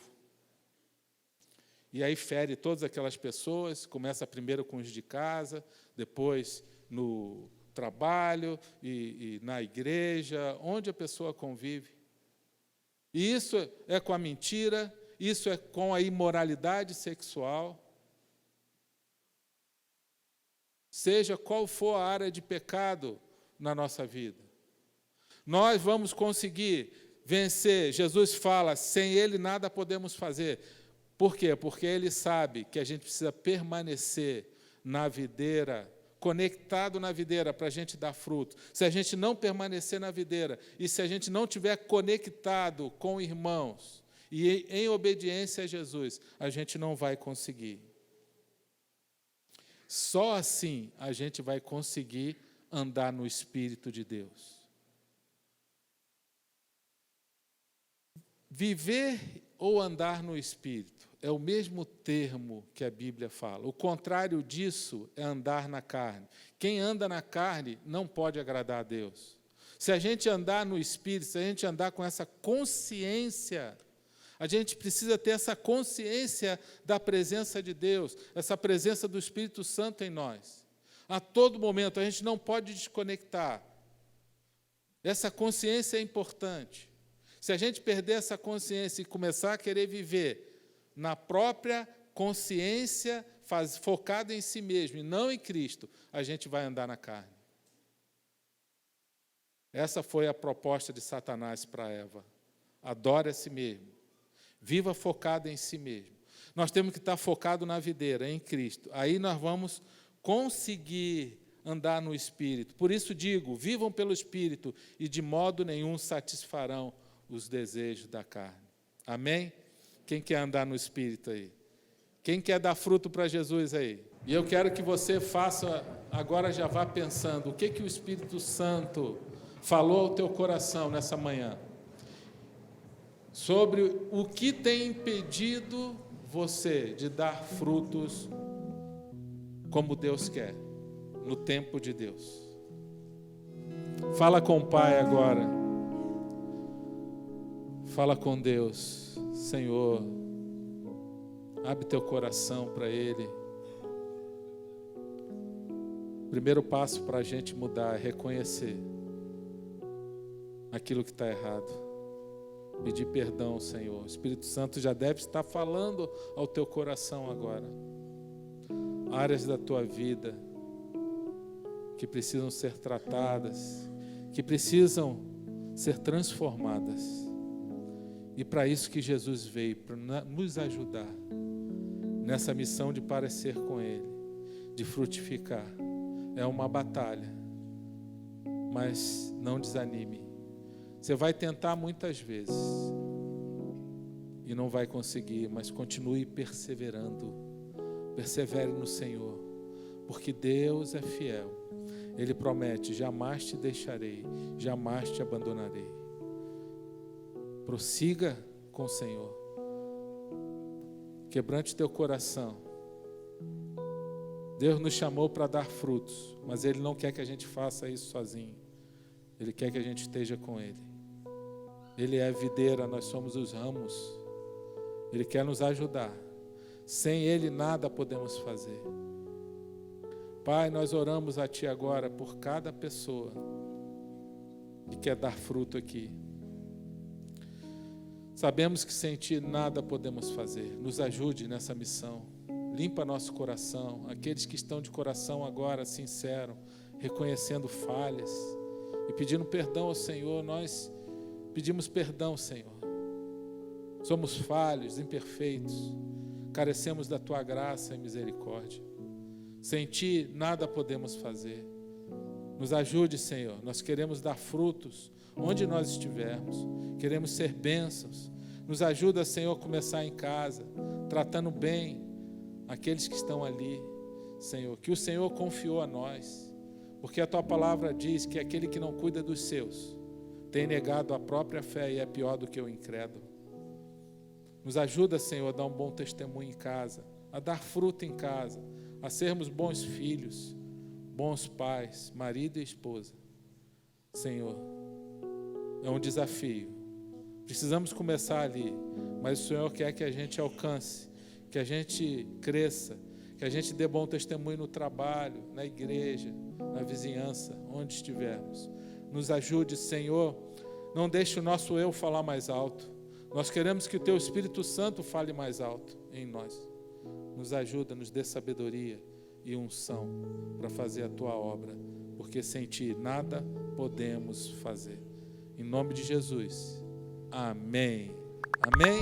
E aí fere todas aquelas pessoas, começa primeiro com os de casa, depois no trabalho e na igreja, onde a pessoa convive. E isso é com a mentira, isso é com a imoralidade sexual. Seja qual for a área de pecado na nossa vida, nós vamos conseguir vencer, Jesus fala, sem Ele nada podemos fazer. Por quê? Porque Ele sabe que a gente precisa permanecer na videira, conectado na videira para a gente dar fruto. Se a gente não permanecer na videira e se a gente não tiver conectado com irmãos e em obediência a Jesus, a gente não vai conseguir. Só assim a gente vai conseguir andar no Espírito de Deus. Viver ou andar no Espírito é o mesmo termo que a Bíblia fala. O contrário disso é andar na carne. Quem anda na carne não pode agradar a Deus. Se a gente andar no Espírito, se a gente andar com essa consciência, a gente precisa ter essa consciência da presença de Deus, essa presença do Espírito Santo em nós. A todo momento, a gente não pode desconectar. Essa consciência é importante. Se a gente perder essa consciência e começar a querer viver na própria consciência, focada em si mesmo e não em Cristo, a gente vai andar na carne. Essa foi a proposta de Satanás para Eva. Adore a si mesmo. Viva focado em si mesmo. Nós temos que estar focado na videira, em Cristo. Aí nós vamos conseguir andar no Espírito. Por isso digo, vivam pelo Espírito e de modo nenhum satisfarão os desejos da carne. Amém? Quem quer andar no Espírito aí? Quem quer dar fruto para Jesus aí? E eu quero que você faça, agora já vá pensando, o que o Espírito Santo falou ao teu coração nessa manhã? Sobre o que tem impedido você de dar frutos como Deus quer, no tempo de Deus. Fala com o Pai agora. Fala com Deus. Senhor, abre teu coração para Ele. O primeiro passo para a gente mudar é reconhecer aquilo que está errado. Pedir perdão, Senhor. O Espírito Santo já deve estar falando ao teu coração agora. Áreas da tua vida que precisam ser tratadas, que precisam ser transformadas. E para isso que Jesus veio, para nos ajudar nessa missão de parecer com Ele, de frutificar. É uma batalha, mas não desanime. Você vai tentar muitas vezes e não vai conseguir, mas continue perseverando. Persevere no Senhor, porque Deus é fiel. Ele promete, jamais te deixarei, jamais te abandonarei. Prossiga com o Senhor. Quebrante teu coração. Deus nos chamou para dar frutos, mas Ele não quer que a gente faça isso sozinho. Ele quer que a gente esteja com Ele. Ele é a videira, nós somos os ramos. Ele quer nos ajudar. Sem Ele nada podemos fazer. Pai, nós oramos a Ti agora por cada pessoa que quer dar fruto aqui. Sabemos que sem Ti nada podemos fazer. Nos ajude nessa missão. Limpa nosso coração. Aqueles que estão de coração agora sincero, reconhecendo falhas e pedindo perdão ao Senhor, nós pedimos perdão, Senhor. Somos falhos, imperfeitos, carecemos da Tua graça e misericórdia. Sem Ti nada podemos fazer. Nos ajude, Senhor. Nós queremos dar frutos onde nós estivermos. Queremos ser bênçãos. Nos ajuda, Senhor, a começar em casa, tratando bem aqueles que estão ali, Senhor, que o Senhor confiou a nós, porque a Tua palavra diz que aquele que não cuida dos seus tem negado a própria fé e é pior do que o incrédulo. Nos ajuda, Senhor, a dar um bom testemunho em casa, a dar fruto em casa, a sermos bons filhos, bons pais, marido e esposa. Senhor, é um desafio. Precisamos começar ali, mas o Senhor quer que a gente alcance, que a gente cresça, que a gente dê bom testemunho no trabalho, na igreja, na vizinhança, onde estivermos. Nos ajude, Senhor, não deixe o nosso eu falar mais alto. Nós queremos que o Teu Espírito Santo fale mais alto em nós. Nos ajuda, nos dê sabedoria e unção para fazer a Tua obra, porque sem Ti nada podemos fazer. Em nome de Jesus. Amém. Amém?